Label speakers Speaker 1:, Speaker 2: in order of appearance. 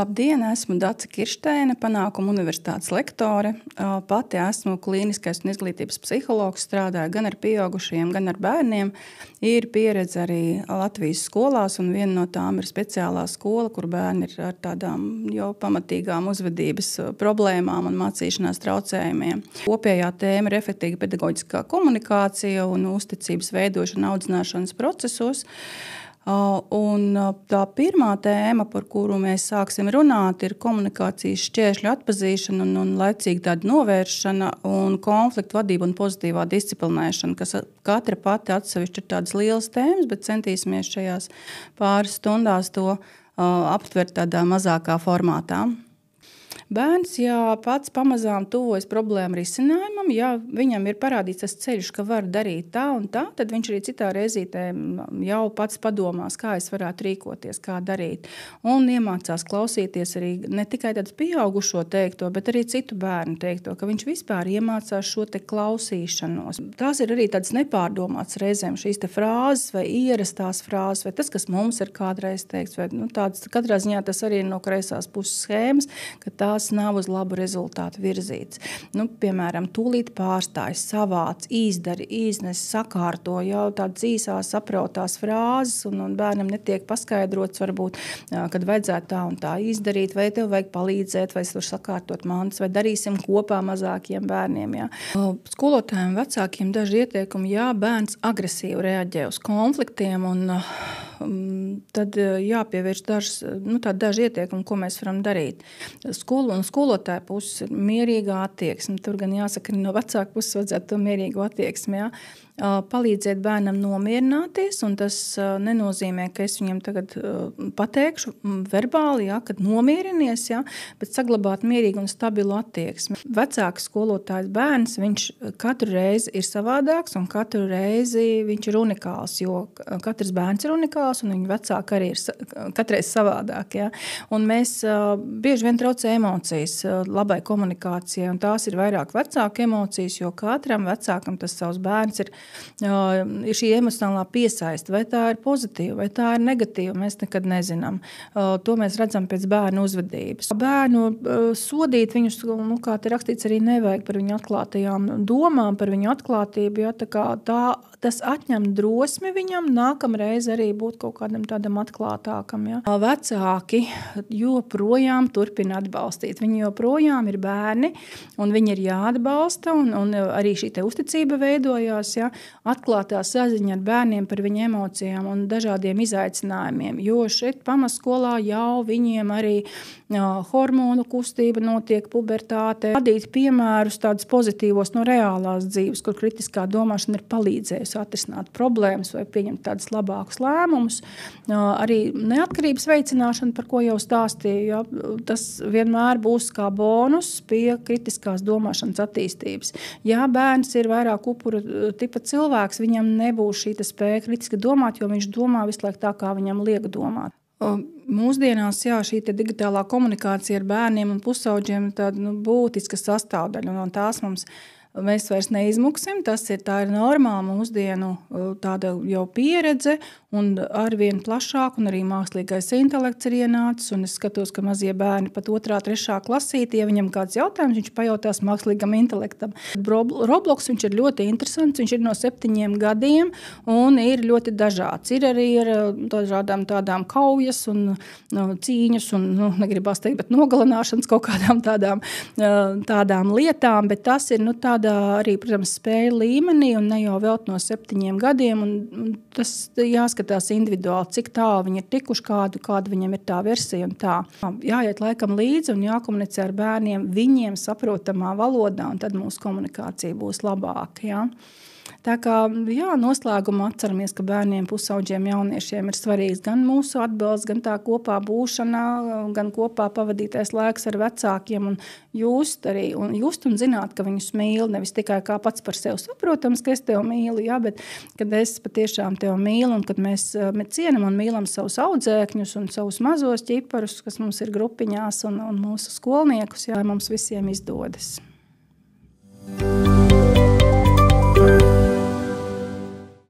Speaker 1: Labdien, esmu Dace Kirsteine, Panākumu universitātes lektore. Pati esmu klīniskais un izglītības psihologs, strādāju gan ar pieaugušajiem, gan ar bērniem. Ir pieredze arī Latvijas skolās, un viena no tām ir speciālā skola, kur bērni ir ar tādām jau pamatīgām uzvedības problēmām un mācīšanās traucējumiem. Kopējā tēma ir efektīva pedagoģiskā komunikācija un uzticības veidošana audzināšanas procesos. Un tā pirmā tēma, par kuru mēs sāksim runāt, ir komunikācijas šķēršļu atpazīšana un laicīga tāda novēršana un konfliktu vadība un pozitīvā disciplinēšana, kas katra pati atsevišķi ir tādas lielas tēmas, bet centīsimies šajās pāris stundās to aptvert tādā mazākā formātā. Bērns, ja pats pamazām tuvojas problēmu risinājumam, ja viņam ir parādīts tas ceļš, ka var darīt tā un tā, tad viņš arī citā reizītē jau pats padomās, kā es varētu rīkoties, kā darīt. Un iemācās klausīties arī ne tikai tāds pieaugušo teikto, bet arī citu bērnu teikto, ka viņš vispār iemācās šo te klausīšanos. Tās ir arī tādas nepārdomātas reizēm šīs te frāzes vai ierastās frāzes, vai tas, kas mums ir kādreiz teikts, vai tāds, katrā ziņā tas arī no kreisās puses schēmas, ka tās nav uz labu rezultātu virzīts. Piemēram, tūlīt pārstājas, savāc, izdari, iznes, sakārto jau tādas īsās saprautās frāzes, un bērnam netiek paskaidrots varbūt, kad vajadzētu tā un tā izdarīt, vai tev vajag palīdzēt, vai tur sakārtot mantas, vai darīsim kopā mazākiem bērniem. Jā. Skolotājiem, vecākiem daži ieteikumi, jā, bērns agresīvi reaģē uz konfliktiem, un tad jāpievērš daži ieteikumi, ko mēs varam darīt. Skolotāja puses ir mierīgā attieksme. Tur gan jāsaka, no vecāka puses vajadzētu to mierīgu attieksmi. Jā. Palīdzēt bērnam nomierināties, un tas nenozīmē, ka es viņam tagad pateikšu verbāli, jā, kad nomierinies, jā, bet saglabāt mierīgu un stabilu attieksmi. Vecāks skolotājs bērns, viņš katru reizi ir savādāks, un katru reizi viņš ir unikāls, jo katrs bērns ir unikāls, un viņa vecāki arī ir katreiz savādāk. Jā. Un mēs bieži vien traucē emocijas labai komunikācijai, un tās ir vairāk vecāku emocijas, jo katram vecākam tas savs bērns ir šī emocionālā piesaista, vai tā ir pozitīva, vai tā ir negatīva, mēs nekad nezinām. To mēs redzam pēc bērnu uzvedības. Bērnu sodīt viņus, kā te rakstīts, arī nevajag par viņu atklātajām domām, par viņu atklātību, ja, tas atņem drosmi viņam, nākamreiz arī būt kaut kādam tādam atklātākam. Ja. Vecāki joprojām turpina atbalstīt. Viņi joprojām ir bērni, un viņi ir jāatbalsta, un arī šī te uzticība veidojās, ja. Atklātā saziņa ar bērniem par viņu emocijām un dažādiem izaicinājumiem, jo šeit pamatskolā jau viņiem arī hormonu kustība notiek, pubertāte. Radīt piemērus tādus pozitīvos no reālās dzīves, kur kritiskā domāšana ir palīdzējusi atrisināt problēmas vai pieņemt tādus labākus lēmumus. Arī neatkarības veicināšana, par ko jau stāstīju, ja, tas vienmēr būs kā bonus pie kritiskās domāšanas attīstības. Ja bērns ir vairāk upuru tipa cilvēks, viņam nebūs šī spēja kritiski domāt, jo viņš domā visu laiku tā, kā viņam liek domāt. Mūsdienās, jā, šī digitālā komunikācija ar bērniem un pusauģiem ir tāda būtiska sastāvdaļa, un tās mēs vairs neizmuksim, tā ir normāla mūsdienu tāda jau pieredze, un arvien plašāk, un arī mākslīgais intelekts ir ienācis, un es skatos, ka mazie bērni pat 2., 3. klasīti, ja viņam kāds jautājums, viņš pajautās mākslīgam intelektam. Roblox, viņš ir ļoti interesants, viņš ir no 7 gadiem, un ir ļoti dažāds. Ir arī ar dažādām tādām kaujas un cīņas, un, negribās teikt, bet nogalināšanas kaut kādām tādām lietām, bet tas ir, arī, protams, spēļu līmenī, un ne jau vēl no 7 gadiem, un tas jāskatās individuāli, cik tālu viņi ir tikuši, kāda viņam ir tā versija un tā. Jāiet laikam līdzi un jākomunicē ar bērniem viņiem saprotamā valodā, un tad mūsu komunikācija būs labāka. Jā. Tā kā, jā, noslēgumā atceramies, ka bērniem, pusauģiem, jauniešiem ir svarīgs gan mūsu atbalsts, gan tā kopā būšana, gan kopā pavadītais laiks ar vecākiem un just un zināt, ka viņus mīl, nevis tikai kā pats par sevi saprotams, ka es tevi mīlu, jā, bet kad es patiešām tevi mīlu un kad mēs cienam un mīlam savus audzēkņus un savus mazos ķiparus, kas mums ir grupiņās un mūsu skolniekus, jā, mums visiem izdodas.